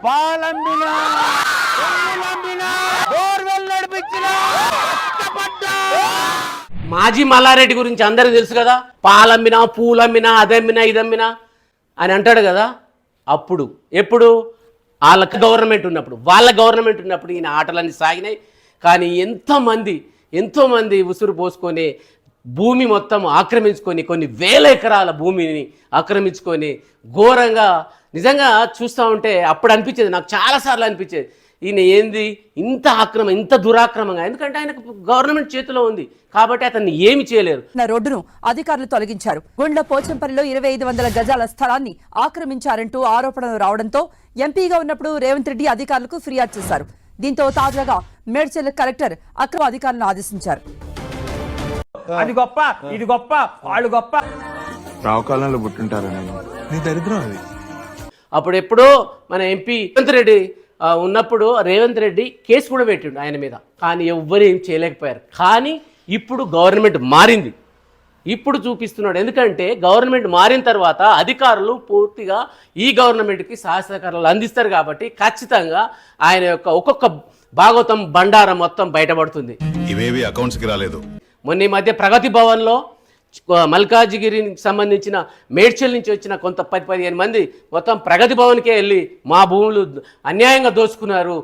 పాలమ్మినా borewell నడిపించినా మాజీ మల్లారెడ్డి గురించి అందరికీ తెలుసు కదా. పాలమ్మినా పూలమ్మినా అదమ్మినా ఇదమ్మినా అని అంటాడు కదా. అప్పుడు ఎప్పుడు వాళ్ళ గవర్నమెంట్ ఉన్నప్పుడు ఈయన ఆటలన్నీ సాగినాయి. కానీ ఎంతోమంది ఉసురు పోసుకొని భూమి మొత్తం ఆక్రమించుకొని కొన్ని వేల ఎకరాల భూమిని ఆక్రమించుకొని ఘోరంగా నిజంగా చూస్తూ ఉంటే అప్పుడు అనిపించేది, నాకు చాలాసార్లు అనిపించేది ఈయన ఏంది ఇంత దురాక్రమంగా. ఎందుకంటే ఆయనకు గవర్నమెంట్ చేతిలో ఉంది కాబట్టి అతన్ని ఏమి చేయలేరు. రోడ్డును అధికారులు తొలగించారు. గుండ్ల పోచంపల్లిలో 2500 గజాల స్థలాన్ని ఆక్రమించారంటూ ఆరోపణలు రావడంతో ఎంపీగా ఉన్నప్పుడు రేవంత్ రెడ్డి అధికారులకు ఫిర్యాదు చేశారు. దీంతో తాజాగా మేడ్చల్ కలెక్టర్ అక్రమ అధికారులను ఆదేశించారు. అది గొప్ప, ఇది గొప్ప, వాళ్ళు గొప్ప. రావుకాలంలో పుట్టింటారని నీ దరిద్రం అది. అప్పుడెప్పుడో మన ఎంపీ రేవంత్ రెడ్డి ఉన్నప్పుడు రేవంత్ రెడ్డి కేసు కూడా పెట్టిండు ఆయన మీద. కానీ ఎవ్వరు ఏం చేయలేకపోయారు. కానీ ఇప్పుడు గవర్నమెంట్ మారింది, ఇప్పుడు చూపిస్తున్నాడు. ఎందుకంటే గవర్నమెంట్ మారిన తర్వాత అధికారులు పూర్తిగా ఈ గవర్నమెంట్కి సహకారాలు అందిస్తారు కాబట్టి ఖచ్చితంగా ఆయన యొక్క ఒక్కొక్క భాగవతం బండారం మొత్తం బయటపడుతుంది. ఇవేవి అకౌంట్స్కి రాలేదు. మొన్న ఈ మధ్య ప్రగతి భవన్లో మల్కాజిగిరికి సంబంధించిన మేడ్చల్ నుంచి వచ్చిన కొంత 10-15 మంది మొత్తం ప్రగతి భవన్కే వెళ్ళి మా భూములు అన్యాయంగా దోచుకున్నారు,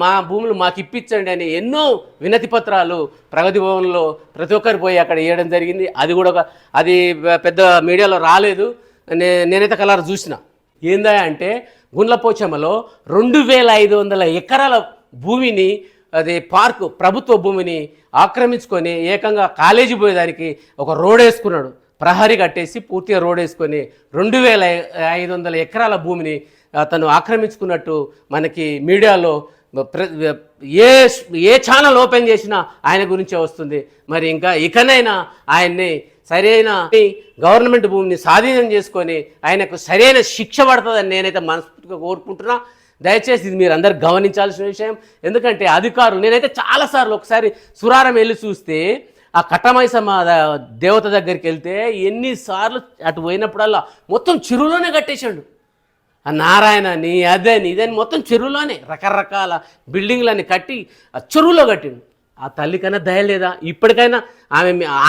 మా భూములు మాకు ఇప్పించండి అని ఎన్నో వినతి పత్రాలు ప్రగతి భవన్లో ప్రతి ఒక్కరు పోయి అక్కడ ఇవ్వడం జరిగింది. అది పెద్ద మీడియాలో రాలేదు, నేనైతే కలర్ చూసిన. ఏందా అంటే గుండ్లపోచమ్మలో 2500 ఎకరాల భూమిని, అదే పార్కు ప్రభుత్వ భూమిని ఆక్రమించుకొని ఏకంగా కాలేజీ పోయేదానికి ఒక రోడ్ వేసుకున్నాడు. ప్రహరీ కట్టేసి పూర్తిగా రోడ్ వేసుకొని 2500 ఎకరాల భూమిని అతను ఆక్రమించుకున్నట్టు మనకి మీడియాలో ఏ ఛానల్ ఓపెన్ చేసినా ఆయన గురించే వస్తుంది. మరి ఇంకా ఇకనైనా ఆయన్ని సరైన గవర్నమెంట్ భూమిని స్వాధీనం చేసుకొని ఆయనకు సరైన శిక్ష పడుతుందని నేనైతే మనస్ఫూర్తిగా కోరుకుంటున్నా. దయచేసి ఇది మీరు అందరు గమనించాల్సిన విషయం. ఎందుకంటే అధికారులు, నేనైతే చాలాసార్లు ఒకసారి సురారం వెళ్ళి చూస్తే ఆ కట్టమైసమ్మ దేవత దగ్గరికి వెళ్తే ఎన్నిసార్లు అటు పోయినప్పుడల్లా మొత్తం చెరువులోనే కట్టేశాడు. ఆ నారాయణని అదని ఇదని మొత్తం చెరువులోనే రకరకాల బిల్డింగ్లన్నీ కట్టి ఆ చెరువులో కట్టిండు. ఆ తల్లి కన్నా దయలేదా? ఇప్పటికైనా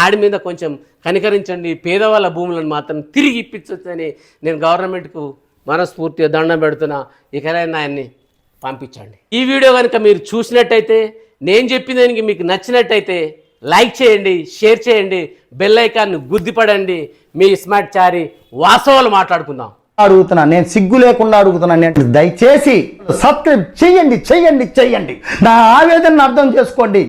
ఆడి మీద కొంచెం కనికరించండి, పేదవాళ్ళ భూములను మాత్రం తిరిగి ఇప్పించొచ్చని నేను గవర్నమెంట్కు మనస్ఫూర్తిగా దండం పెడుతున్నా. ఇకనైనా ఆయన్ని పంపించండి. ఈ వీడియో కనుక మీరు చూసినట్టయితే, నేను చెప్పిన దానికి మీకు నచ్చినట్టయితే లైక్ చేయండి, షేర్ చేయండి, బెల్ ఐకాన్ని గుద్దిపడండి. మీ స్మార్ట్ చారి వాస్తవాలు మాట్లాడుకుందాం. అడుగుతున్నా, నేను సిగ్గు లేకుండా అడుగుతున్నాను. నేను దయచేసి సబ్స్క్రైబ్ చెయ్యండి, నా ఆవేదనను అర్థం చేసుకోండి.